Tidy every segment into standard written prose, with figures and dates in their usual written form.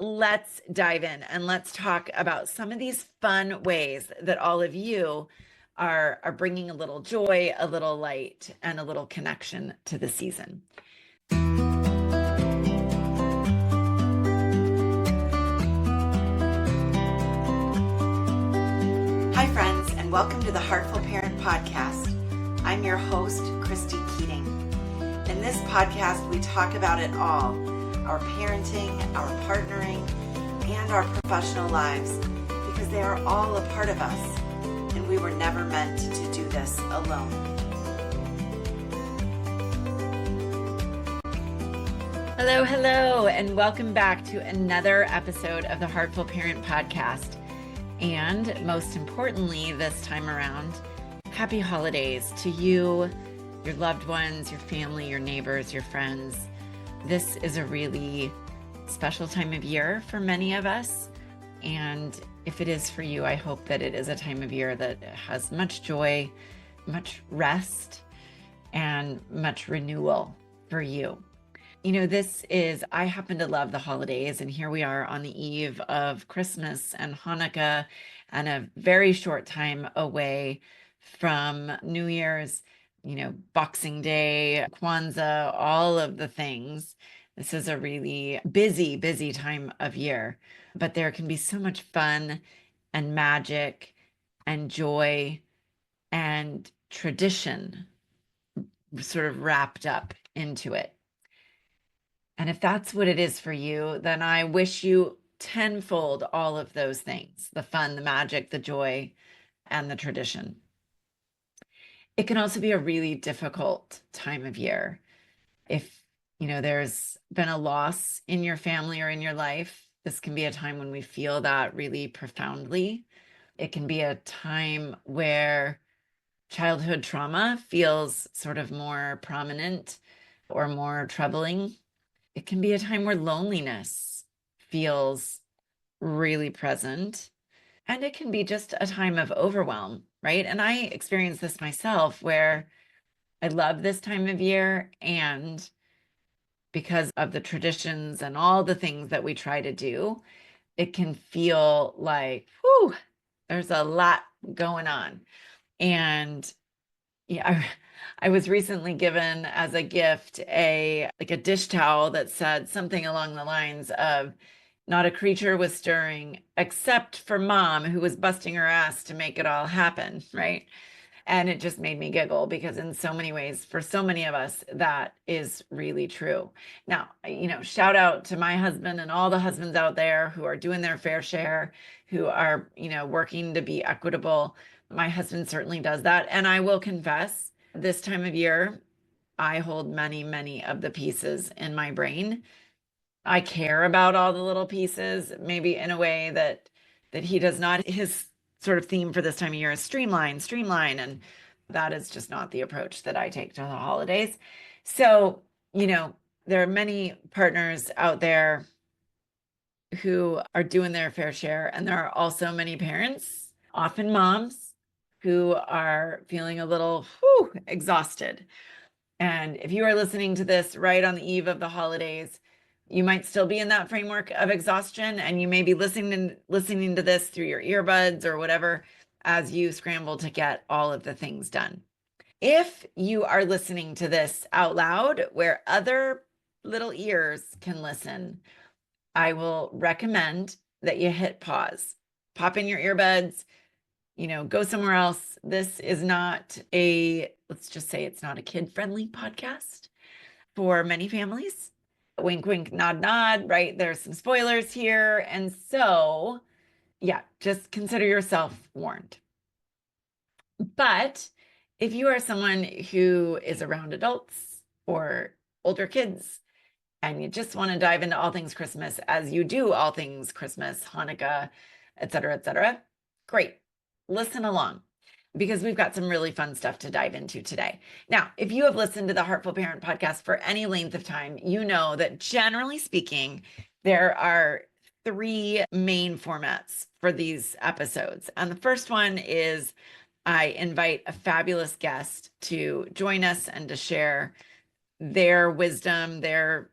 let's dive in and let's talk about some of these fun ways that all of you are bringing a little joy, a little light, and a little connection to the season. Hi, friends, and welcome to the Heartful Parent Podcast. I'm your host, Christy. In this podcast, we talk about it all, our parenting, our partnering, and our professional lives, because they are all a part of us, and we were never meant to do this alone. Hello, and welcome back to another episode of the Heartful Parent Podcast. And most importantly, this time around, happy holidays to you, your loved ones, your family, your neighbors, your friends. This is a really special time of year for many of us. And if it is for you, I hope that it is a time of year that has much joy, much rest, and much renewal for you. You know, I happen to love the holidays, and here we are on the eve of Christmas and Hanukkah and a very short time away from New Year's, Boxing Day, Kwanzaa, all of the things. This is a really busy time of year, but there can be so much fun and magic and joy and tradition sort of wrapped up into it. And if that's what it is for you, then I wish you tenfold all of those things: the fun, the magic, the joy, and the tradition. It can also be a really difficult time of year. If, there's been a loss in your family or in your life, this can be a time when we feel that really profoundly. It can be a time where childhood trauma feels sort of more prominent or more troubling. It can be a time where loneliness feels really present. And it can be just a time of overwhelm, right? And I experienced this myself, where I love this time of year, and because of the traditions and all the things that we try to do, it can feel like, whew, there's a lot going on. And yeah, I was recently given as a gift a dish towel that said something along the lines of, "Not a creature was stirring except for mom, who was busting her ass to make it all happen," right? And it just made me giggle, because in so many ways, for so many of us, that is really true. Now, shout out to my husband and all the husbands out there who are doing their fair share, who are, working to be equitable. My husband certainly does that. And I will confess, this time of year, I hold many of the pieces in my brain. I care about all the little pieces, maybe in a way that he does not. His sort of theme for this time of year is streamline, and that is just not the approach that I take to the holidays. So, there are many partners out there who are doing their fair share, and there are also many parents, often moms, who are feeling a little exhausted. And if you are listening to this right on the eve of the holidays, you might still be in that framework of exhaustion, and you may be listening to this through your earbuds or whatever as you scramble to get all of the things done. If you are listening to this out loud where other little ears can listen, I will recommend that you hit pause, pop in your earbuds, go somewhere else. This is not let's just say it's not a kid-friendly podcast for many families. Wink, wink, nod, nod, right? There's some spoilers here. And so, yeah, just consider yourself warned. But if you are someone who is around adults or older kids, and you just want to dive into all things Christmas, as you do all things Christmas, Hanukkah, et cetera, great. Listen along, because we've got some really fun stuff to dive into today. Now, if you have listened to the Heartful Parent Podcast for any length of time, you know that generally speaking, there are three main formats for these episodes. And the first one is I invite a fabulous guest to join us and to share their wisdom, their,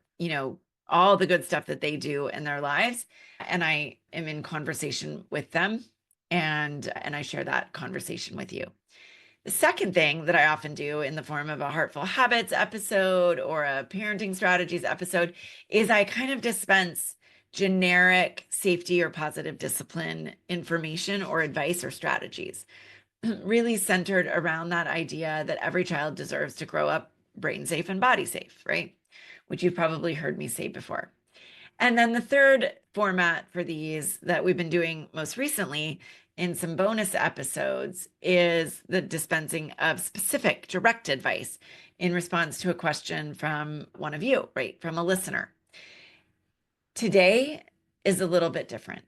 all the good stuff that they do in their lives. And I am in conversation with them, and I share that conversation with you. The second thing that I often do in the form of a Heartful Habits episode or a parenting strategies episode is I kind of dispense generic safety or positive discipline information or advice or strategies, really centered around that idea that every child deserves to grow up brain safe and body safe, right? Which you've probably heard me say before. And then the third format for these that we've been doing most recently in some bonus episodes is the dispensing of specific direct advice in response to a question from one of you, right? From a listener. Today is a little bit different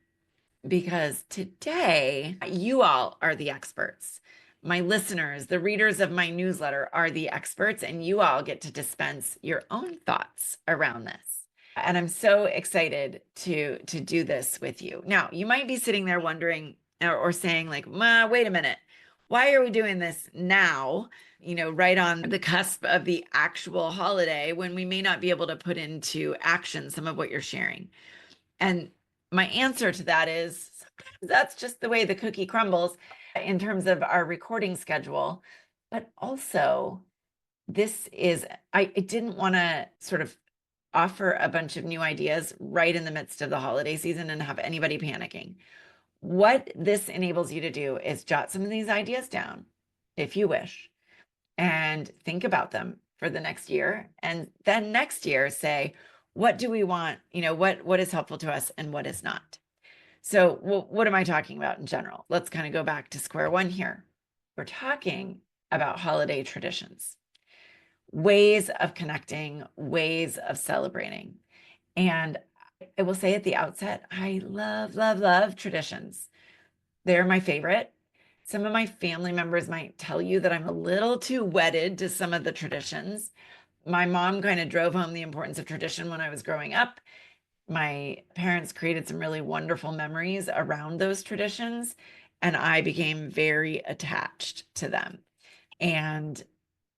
because today you all are the experts. My listeners, the readers of my newsletter are the experts, and you all get to dispense your own thoughts around this. And I'm so excited to do this with you. Now, you might be sitting there wondering or saying like, Ma, wait a minute. Why are we doing this now? Right on the cusp of the actual holiday when we may not be able to put into action some of what you're sharing. And my answer to that is that's just the way the cookie crumbles in terms of our recording schedule. But also, I didn't want to sort of offer a bunch of new ideas right in the midst of the holiday season and have anybody panicking. What this enables you to do is jot some of these ideas down, if you wish, and think about them for the next year. And then next year say, what do we want? What is helpful to us and what is not? So what am I talking about in general? Let's kind of go back to square one here. We're talking about holiday traditions, ways of connecting, ways of celebrating. And I will say at the outset, I love, love, love traditions. They're my favorite. Some of my family members might tell you that I'm a little too wedded to some of the traditions. My mom kind of drove home the importance of tradition when I was growing up. My parents created some really wonderful memories around those traditions, and I became very attached to them and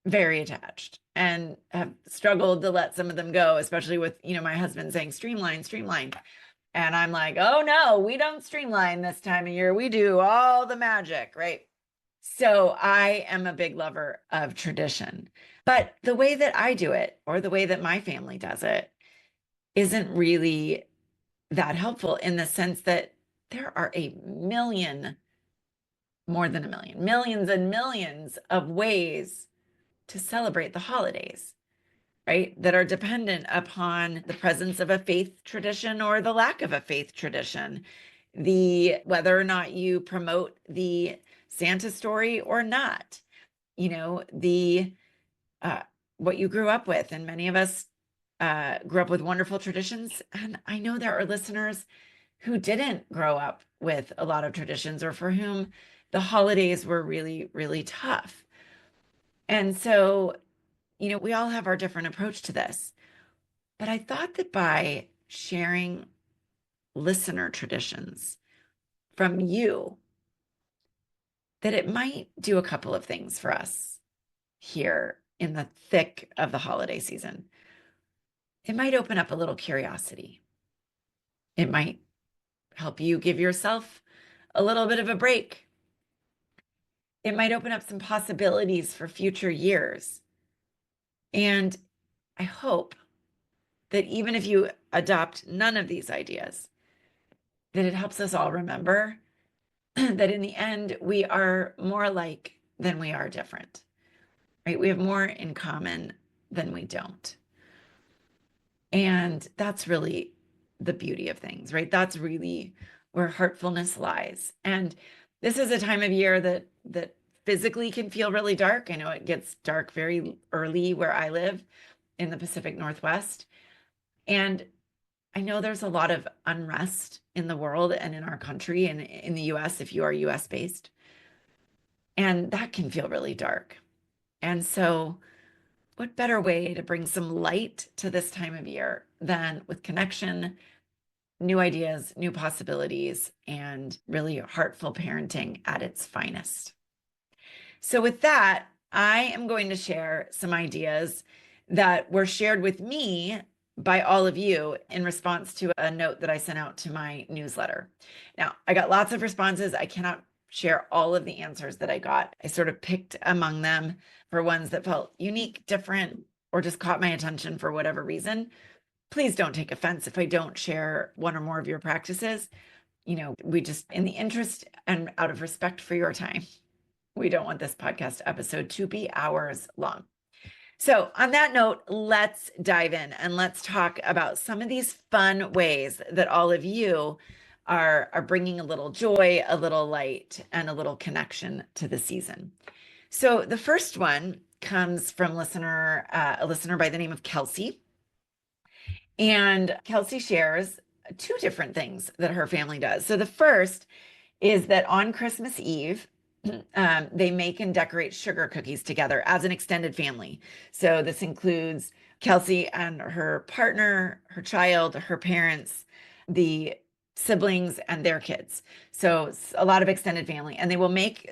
very attached and have struggled to let some of them go, especially with, my husband saying, streamline, streamline. And I'm like, oh no, we don't streamline this time of year. We do all the magic, right? So I am a big lover of tradition, but the way that I do it or the way that my family does it isn't really that helpful in the sense that there are more than a million, millions and millions of ways to celebrate the holidays, right? That are dependent upon the presence of a faith tradition or the lack of a faith tradition, whether or not you promote the Santa story or not, what you grew up with. And many of us grew up with wonderful traditions. And I know there are listeners who didn't grow up with a lot of traditions or for whom the holidays were really, really tough. And so, we all have our different approach to this. But I thought that by sharing listener traditions from you, that it might do a couple of things for us here in the thick of the holiday season. It might open up a little curiosity. It might help you give yourself a little bit of a break. It might open up some possibilities for future years. And I hope that even if you adopt none of these ideas, that it helps us all remember that in the end, we are more alike than we are different, right? We have more in common than we don't. And that's really the beauty of things, right? That's really where heartfulness lies. And this is a time of year that physically can feel really dark. I know it gets dark very early where I live in the Pacific Northwest. And I know there's a lot of unrest in the world and in our country and in the US if you are US based. And that can feel really dark. And so what better way to bring some light to this time of year than with connection, new ideas, new possibilities, and really heartful parenting at its finest. So with that, I am going to share some ideas that were shared with me by all of you in response to a note that I sent out to my newsletter. Now, I got lots of responses. I cannot share all of the answers that I got. I sort of picked among them for ones that felt unique, different, or just caught my attention for whatever reason. Please don't take offense if I don't share one or more of your practices. We just, in the interest and out of respect for your time, we don't want this podcast episode to be hours long. So on that note, let's dive in and let's talk about some of these fun ways that all of you are bringing a little joy, a little light, and a little connection to the season. So the first one comes from a listener by the name of Kelsey. And Kelsey shares two different things that her family does. So the first is that on Christmas Eve, they make and decorate sugar cookies together as an extended family. So this includes Kelsey and her partner, her child, her parents, the siblings, and their kids. So it's a lot of extended family. And they'll make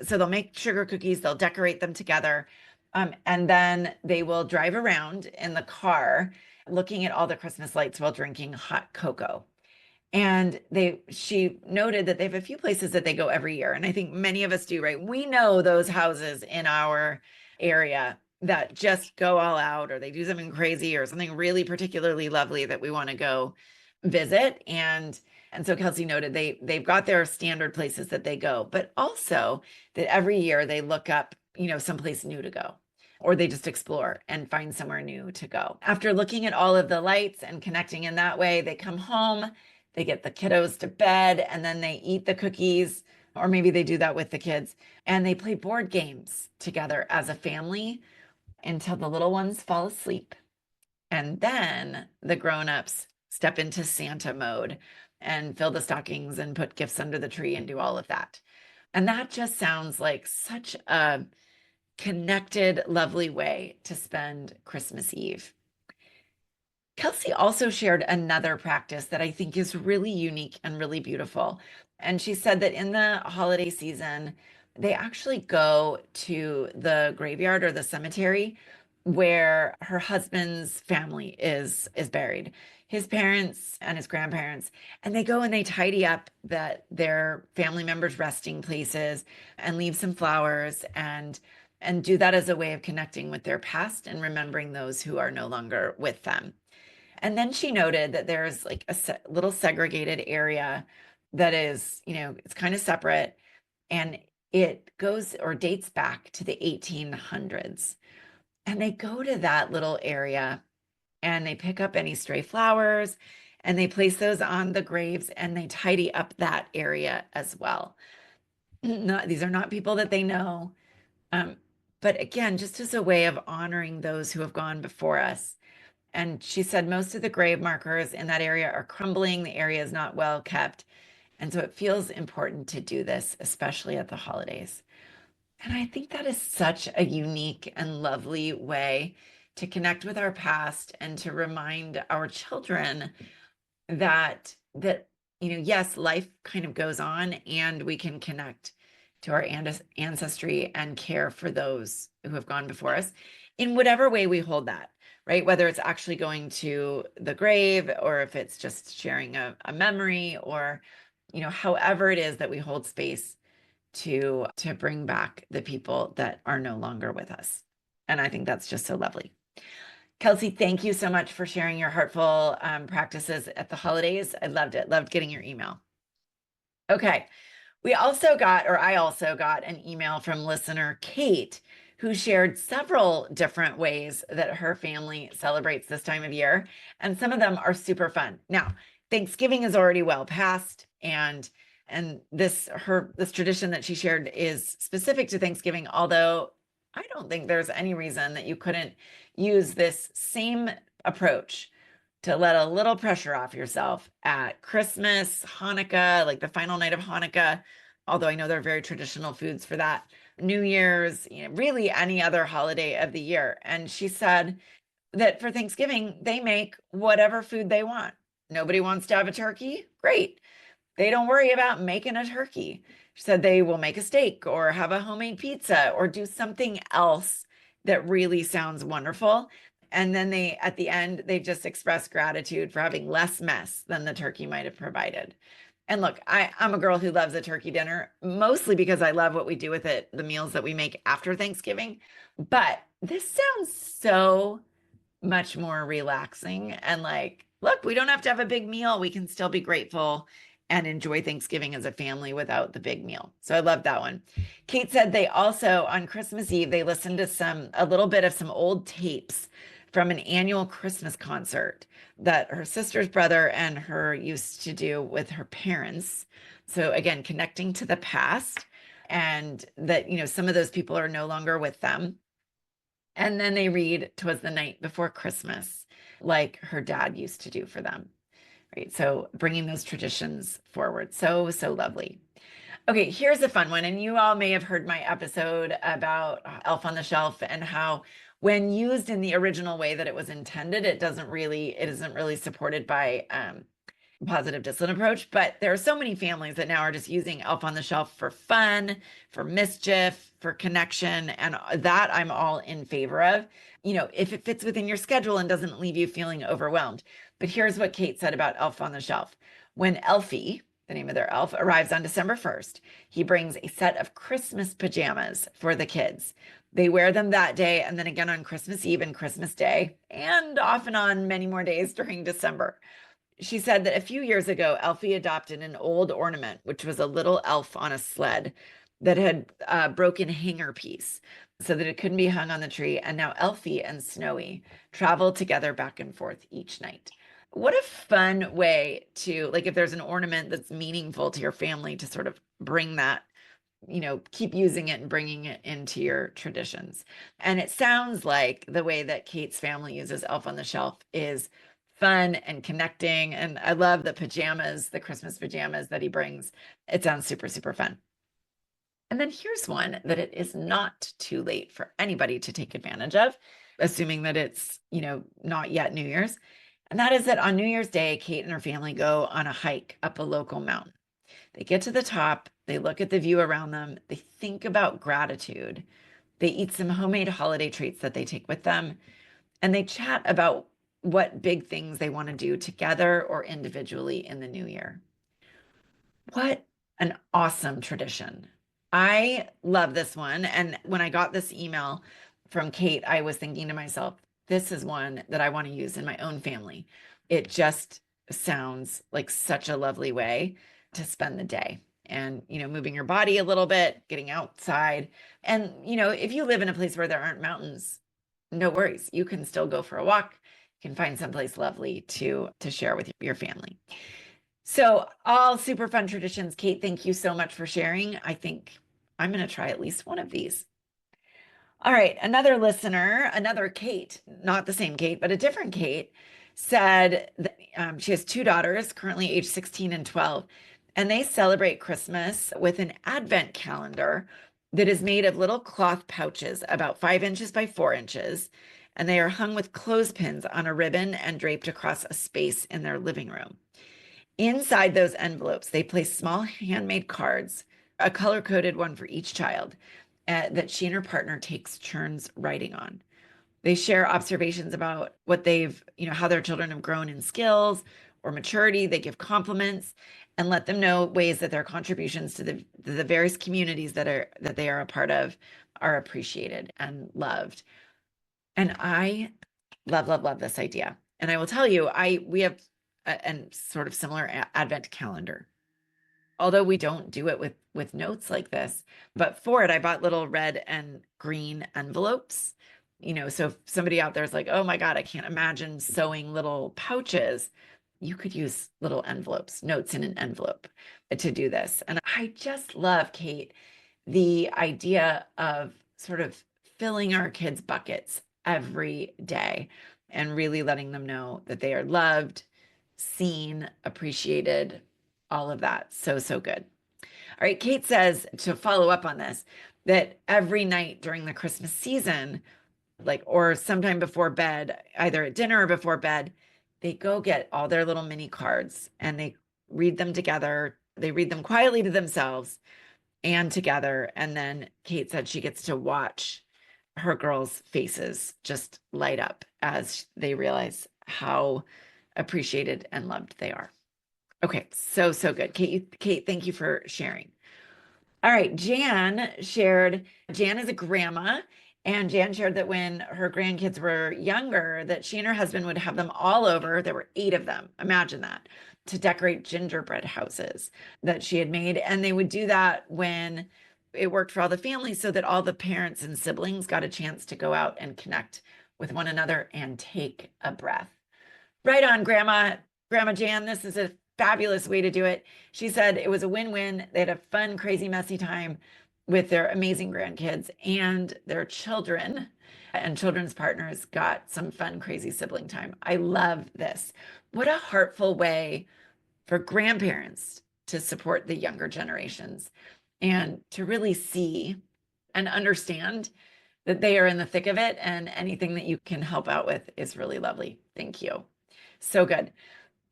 sugar cookies, they'll decorate them together. And then they will drive around in the car looking at all the Christmas lights while drinking hot cocoa. And she noted that they have a few places that they go every year. And I think many of us do, right? We know those houses in our area that just go all out, or they do something crazy or something really particularly lovely that we want to go visit. And so Kelsey noted they've got their standard places that they go, but also that every year they look up, someplace new to go, or they just explore and find somewhere new to go. After looking at all of the lights and connecting in that way, they come home. They get the kiddos to bed, and then they eat the cookies, or maybe they do that with the kids, and they play board games together as a family until the little ones fall asleep. And then the grown-ups step into Santa mode and fill the stockings and put gifts under the tree and do all of that. And that just sounds like such a connected, lovely way to spend Christmas Eve. Kelsey also shared another practice that I think is really unique and really beautiful. And she said that in the holiday season, they actually go to the graveyard or the cemetery where her husband's family is buried, his parents and his grandparents. And they go and they tidy up their family members' resting places and leave some flowers and do that as a way of connecting with their past and remembering those who are no longer with them. And then she noted that there's like a little segregated area that is, it's kind of separate, and it goes or dates back to the 1800s. And they go to that little area and they pick up any stray flowers and they place those on the graves and they tidy up that area as well. These are not people that they know. But again, just as a way of honoring those who have gone before us. And she said most of the grave markers in that area are crumbling. The area is not well kept. And so it feels important to do this, especially at the holidays. And I think that is such a unique and lovely way to connect with our past and to remind our children that yes, life kind of goes on and we can connect to our ancestry and care for those who have gone before us in whatever way we hold that. Right? Whether it's actually going to the grave or if it's just sharing a memory or, however it is that we hold space to bring back the people that are no longer with us. And I think that's just so lovely. Kelsey, thank you so much for sharing your heartful practices at the holidays. I loved it. Loved getting your email. Okay. I also got an email from listener Kate, who shared several different ways that her family celebrates this time of year. And some of them are super fun. Now, Thanksgiving is already well past, and this tradition that she shared is specific to Thanksgiving, although I don't think there's any reason that you couldn't use this same approach to let a little pressure off yourself at Christmas, Hanukkah, like the final night of Hanukkah, although I know there are very traditional foods for that. New Year's, really any other holiday of the year. And she said that for Thanksgiving, they make whatever food they want. Nobody wants to have a turkey? Great. They don't worry about making a turkey. She said they will make a steak or have a homemade pizza or do something else that really sounds wonderful. And then at the end, they just express gratitude for having less mess than the turkey might have provided. And look, I'm a girl who loves a turkey dinner, mostly because I love what we do with it, the meals that we make after Thanksgiving. But this sounds so much more relaxing and like, look, we don't have to have a big meal. We can still be grateful and enjoy Thanksgiving as a family without the big meal. So I love that one. Kate said they also, on Christmas Eve, they listened to a little bit of some old tapes from an annual Christmas concert that her sister's brother and her used to do with her parents. So again, connecting to the past, and that, some of those people are no longer with them. And then they read "'Twas the Night Before Christmas," like her dad used to do for them. Right. So bringing those traditions forward. So, so lovely. Okay, here's a fun one. And you all may have heard my episode about Elf on the Shelf and how when used in the original way that it was intended, it isn't really supported by positive discipline approach. But there are so many families that now are just using Elf on the Shelf for fun, for mischief, for connection. And that I'm all in favor of, if it fits within your schedule and doesn't leave you feeling overwhelmed. But here's what Kate said about Elf on the Shelf. When Elfie, the name of their elf, arrives on December 1st, he brings a set of Christmas pajamas for the kids. They wear them that day and then again on Christmas Eve and Christmas Day, and often on many more days during December. She said that a few years ago, Elfie adopted an old ornament, which was a little elf on a sled that had a broken hanger piece so that it couldn't be hung on the tree. And now Elfie and Snowy travel together back and forth each night. What a fun way to, like, if there's an ornament that's meaningful to your family, to sort of bring that, keep using it and bringing it into your traditions. And it sounds like the way that Kate's family uses Elf on the Shelf is fun and connecting. And I love the pajamas, the Christmas pajamas that he brings. It sounds super, super fun. And then here's one that it is not too late for anybody to take advantage of, assuming that it's, not yet New Year's. And that is that on New Year's Day, Kate and her family go on a hike up a local mountain. They get to the top, they look at the view around them, they think about gratitude, they eat some homemade holiday treats that they take with them, and they chat about what big things they want to do together or individually in the new year. What an awesome tradition. I love this one. And when I got this email from Kate, I was thinking to myself, this is one that I want to use in my own family. It just sounds like such a lovely way to spend the day. And, moving your body a little bit, getting outside. And, if you live in a place where there aren't mountains, no worries. You can still go for a walk. You can find someplace lovely to share with your family. So all super fun traditions. Kate, thank you so much for sharing. I think I'm going to try at least one of these. All right. Another listener, another Kate, not the same Kate, but a different Kate, said that she has two daughters, currently age 16 and 12, and they celebrate Christmas with an advent calendar that is made of little cloth pouches about 5 inches by 4 inches, and they are hung with clothespins on a ribbon and draped across a space in their living room. Inside those envelopes, they place small handmade cards, a color-coded one for each child, that she and her partner takes turns writing on. They share observations about what how their children have grown in skills or maturity. They give compliments and let them know ways that their contributions to the various communities that they are a part of are appreciated and loved. And I love, love, love this idea. And I will tell you, we have a sort of similar Advent calendar, although we don't do it with notes like this. But for it, I bought little red and green envelopes. So if somebody out there is like, oh my God, I can't imagine sewing little pouches, you could use little envelopes, notes in an envelope to do this. And I just love, Kate, the idea of sort of filling our kids' buckets every day and really letting them know that they are loved, seen, appreciated, all of that. So, so good. All right. Kate says, to follow up on this, that every night during the Christmas season, or sometime before bed, either at dinner or before bed, they go get all their little mini cards and they read them together. They read them quietly to themselves and together. And then Kate said she gets to watch her girls' faces just light up as they realize how appreciated and loved they are. Okay, so good. Kate, thank you for sharing. All right, Jan is a grandma, and Jan shared that when her grandkids were younger, that she and her husband would have them all over. There were 8 of them. Imagine that, to decorate gingerbread houses that she had made. And they would do that when it worked for all the families, so that all the parents and siblings got a chance to go out and connect with one another and take a breath. Right on, Grandma Jan. This is a fabulous way to do it. She said it was a win-win. They had a fun, crazy, messy time with their amazing grandkids, and their children and children's partners got some fun, crazy sibling time. I love this. What a heartful way for grandparents to support the younger generations and to really see and understand that they are in the thick of it, and anything that you can help out with is really lovely. Thank you. So good.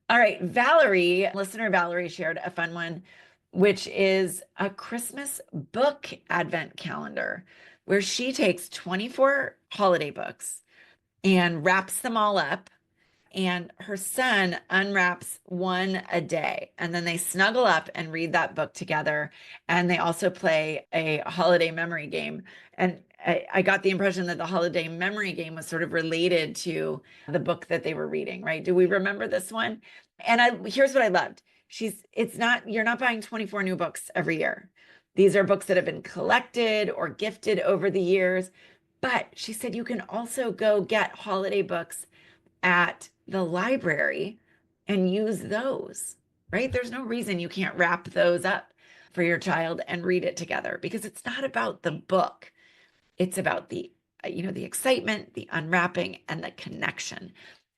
All right, listener Valerie shared a fun one, which is a Christmas book advent calendar, where she takes 24 holiday books and wraps them all up, and her son unwraps one a day, and then they snuggle up and read that book together. And they also play a holiday memory game. And I got the impression that the holiday memory game was sort of related to the book that they were reading, right? Do we remember this one? And here's what I loved. You're not buying 24 new books every year. These are books that have been collected or gifted over the years. But she said you can also go get holiday books at the library and use those, right? There's no reason you can't wrap those up for your child and read it together, because it's not about the book. It's about the excitement, the unwrapping, and the connection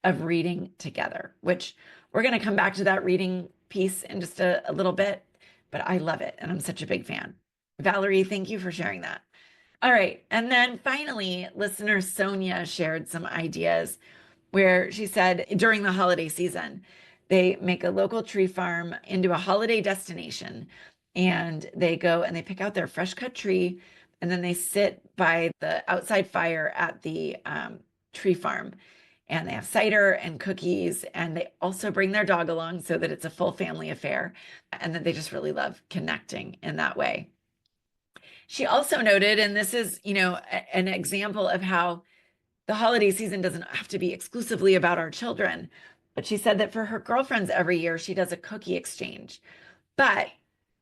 of reading together, which we're going to come back to that reading piece in just a little bit, but I love it. And I'm such a big fan. Valerie, thank you for sharing that. All right. And then finally, listener Sonia shared some ideas, where she said during the holiday season, they make a local tree farm into a holiday destination, and they go and they pick out their fresh cut tree, and then they sit by the outside fire at the tree farm, and they have cider and cookies, and they also bring their dog along, so that it's a full family affair, and that they just really love connecting in that way. She also noted, and this is, an example of how the holiday season doesn't have to be exclusively about our children, but she said that for her girlfriends every year, she does a cookie exchange. But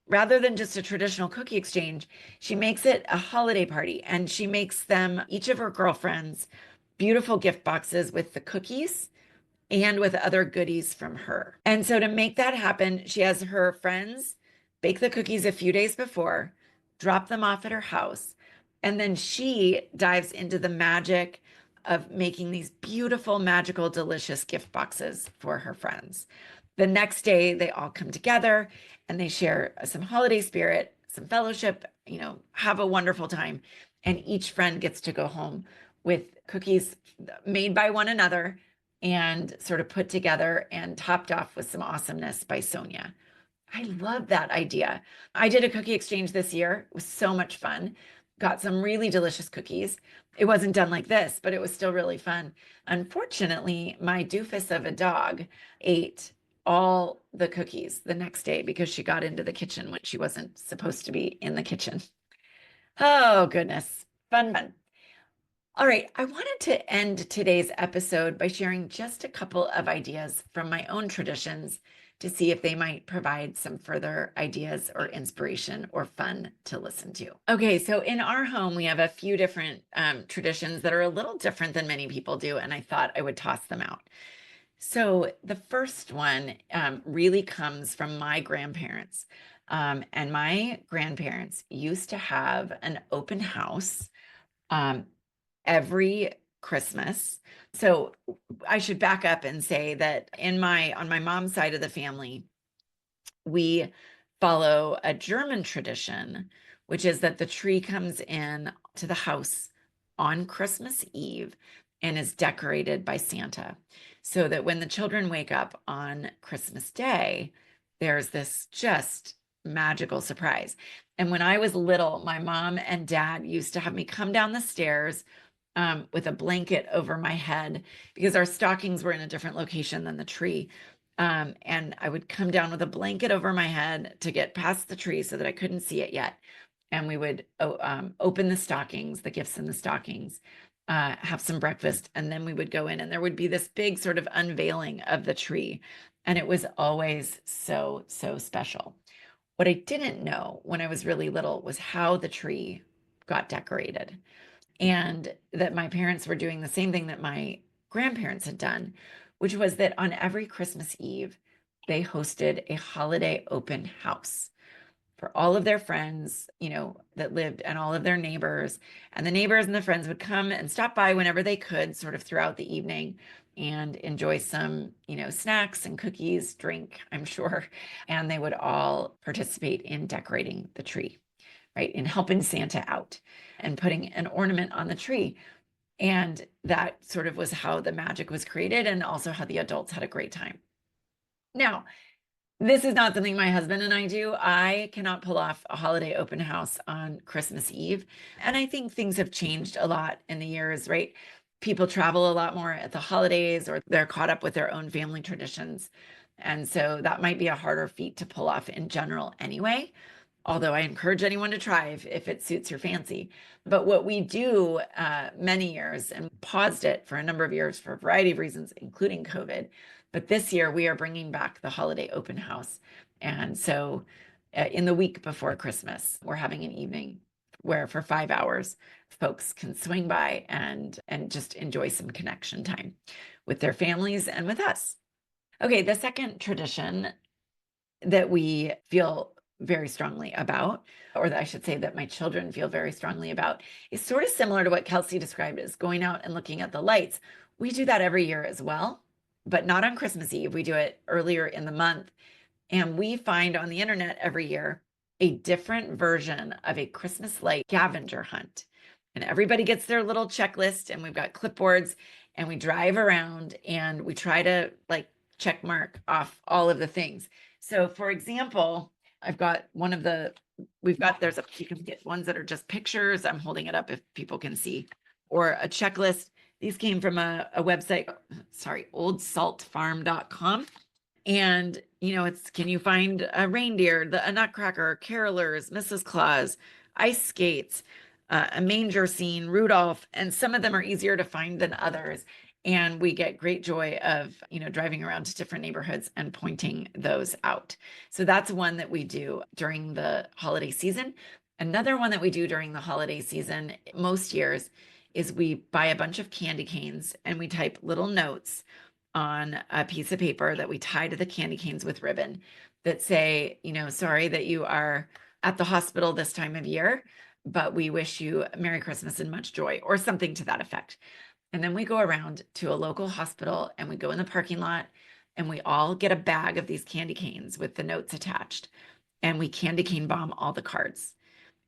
rather than just a traditional cookie exchange, she makes it a holiday party, and she makes them, each of her girlfriends, beautiful gift boxes with the cookies and with other goodies from her. And so to make that happen, she has her friends bake the cookies a few days before, drop them off at her house, and then she dives into the magic of making these beautiful, magical, delicious gift boxes for her friends. The next day, they all come together and they share some holiday spirit, some fellowship, have a wonderful time. And each friend gets to go home with cookies made by one another and sort of put together and topped off with some awesomeness by Sonia. I love that idea. I did a cookie exchange this year. It was so much fun. Got some really delicious cookies. It wasn't done like this, but it was still really fun. Unfortunately, my doofus of a dog ate all the cookies the next day because she got into the kitchen when she wasn't supposed to be in the kitchen. Oh, goodness. Fun. All right. I wanted to end today's episode by sharing just a couple of ideas from my own traditions to see if they might provide some further ideas or inspiration or fun to listen to. Okay, so in our home, we have a few different traditions that are a little different than many people do, and I thought I would toss them out. So the first one really comes from my grandparents. And my grandparents used to have an open house every Christmas. So I should back up and say that on my mom's side of the family, we follow a German tradition, which is that the tree comes in to the house on Christmas Eve and is decorated by Santa, so that when the children wake up on Christmas Day, there's this just magical surprise. And when I was little, my mom and dad used to have me come down the stairs with a blanket over my head because our stockings were in a different location than the tree. And I would come down with a blanket over my head to get past the tree so that I couldn't see it yet. And we would open the stockings, the gifts in the stockings, have some breakfast, and then we would go in and there would be this big sort of unveiling of the tree. And it was always so, so special. What I didn't know when I was really little was how the tree got decorated, and that my parents were doing the same thing that my grandparents had done, which was that on every Christmas Eve, they hosted a holiday open house for all of their friends, that lived, and all of their neighbors. And the neighbors and the friends would come and stop by whenever they could, sort of throughout the evening, and enjoy some, snacks and cookies, drink, I'm sure. And they would all participate in decorating the tree, right? In helping Santa out and putting an ornament on the tree. And that sort of was how the magic was created, and also how the adults had a great time. Now, this is not something my husband and I do. I cannot pull off a holiday open house on Christmas Eve. And I think things have changed a lot in the years, right? People travel a lot more at the holidays, or they're caught up with their own family traditions. And so that might be a harder feat to pull off in general anyway, although I encourage anyone to try if it suits your fancy. But what we do many years, and paused it for a number of years for a variety of reasons, including COVID, but this year we are bringing back the holiday open house. And so in the week before Christmas, we're having an evening where for 5 hours, folks can swing by and just enjoy some connection time with their families and with us. Okay, the second tradition that we feel very strongly about, or that I should say that my children feel very strongly about, is sort of similar to what Kelsey described as going out and looking at the lights. We do that every year as well, but not on Christmas Eve. We do it earlier in the month. And we find on the internet every year a different version of a Christmas light scavenger hunt. And everybody gets their little checklist, and we've got clipboards, and we drive around and we try to check mark off all of the things. So for example, I've got you can get ones that are just pictures. I'm holding it up if people can see, or a checklist. These came from a website, oldsaltfarm.com. And, it's, can you find a reindeer, a nutcracker, carolers, Mrs. Claus, ice skates, a manger scene, Rudolph, and some of them are easier to find than others. And we get great joy of, driving around to different neighborhoods and pointing those out. So that's one that we do during the holiday season. Another one that we do during the holiday season, most years, is we buy a bunch of candy canes and we type little notes on a piece of paper that we tie to the candy canes with ribbon that say, sorry that you are at the hospital this time of year, but we wish you Merry Christmas and much joy, or something to that effect. And then we go around to a local hospital and we go in the parking lot and we all get a bag of these candy canes with the notes attached, and we candy cane bomb all the cards.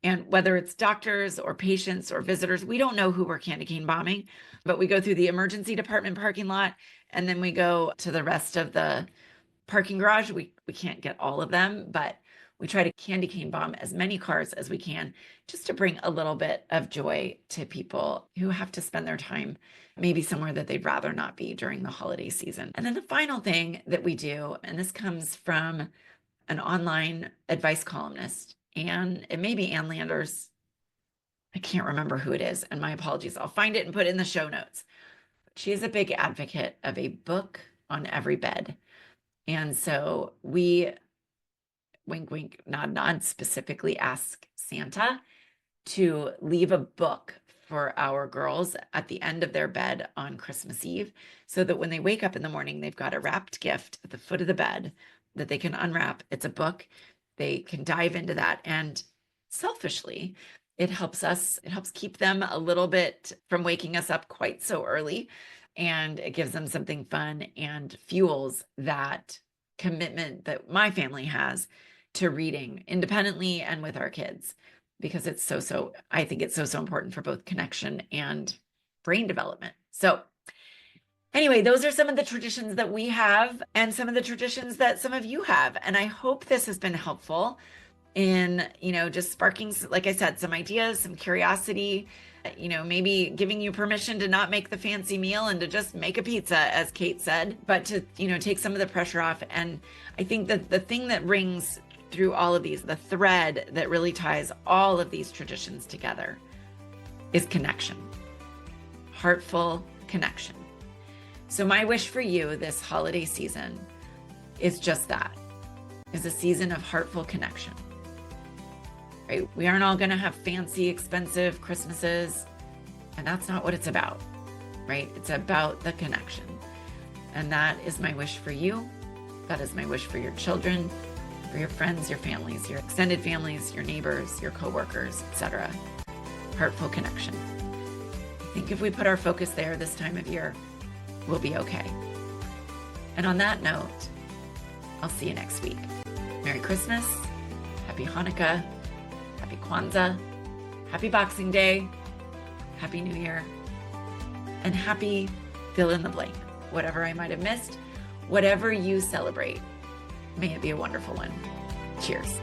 And whether it's doctors or patients or visitors, we don't know who we're candy cane bombing, but we go through the emergency department parking lot, and then we go to the rest of the parking garage. We can't get all of them, but we try to candy cane bomb as many cars as we can, just to bring a little bit of joy to people who have to spend their time maybe somewhere that they'd rather not be during the holiday season. And then the final thing that we do, and this comes from an online advice columnist, and it may be Ann Landers. I can't remember who it is, and my apologies. I'll find it and put it in the show notes. She is a big advocate of a book on every bed. And so we, wink, wink, nod, nod, specifically ask Santa to leave a book for our girls at the end of their bed on Christmas Eve, so that when they wake up in the morning, they've got a wrapped gift at the foot of the bed that they can unwrap. It's a book. They can dive into that. And selfishly, it helps keep them a little bit from waking us up quite so early. And it gives them something fun and fuels that commitment that my family has to reading independently and with our kids, because it's I think it's so important for both connection and brain development. So anyway, those are some of the traditions that we have and some of the traditions that some of you have. And I hope this has been helpful. in, just sparking, like I said, some ideas, some curiosity, maybe giving you permission to not make the fancy meal and to just make a pizza, as Kate said, but to, take some of the pressure off. And I think that the thing that rings through all of these, the thread that really ties all of these traditions together, is connection. Heartful connection. So my wish for you this holiday season is just that, is a season of heartful connection. Right? We aren't all going to have fancy, expensive Christmases, and that's not what it's about, right? It's about the connection. And that is my wish for you. That is my wish for your children, for your friends, your families, your extended families, your neighbors, your coworkers, etc. Heartful connection. I think if we put our focus there this time of year, we'll be okay. And on that note, I'll see you next week. Merry Christmas, Happy Hanukkah, Happy Kwanzaa, Happy Boxing Day, Happy New Year, and happy fill in the blank. Whatever I might have missed, whatever you celebrate, may it be a wonderful one. Cheers.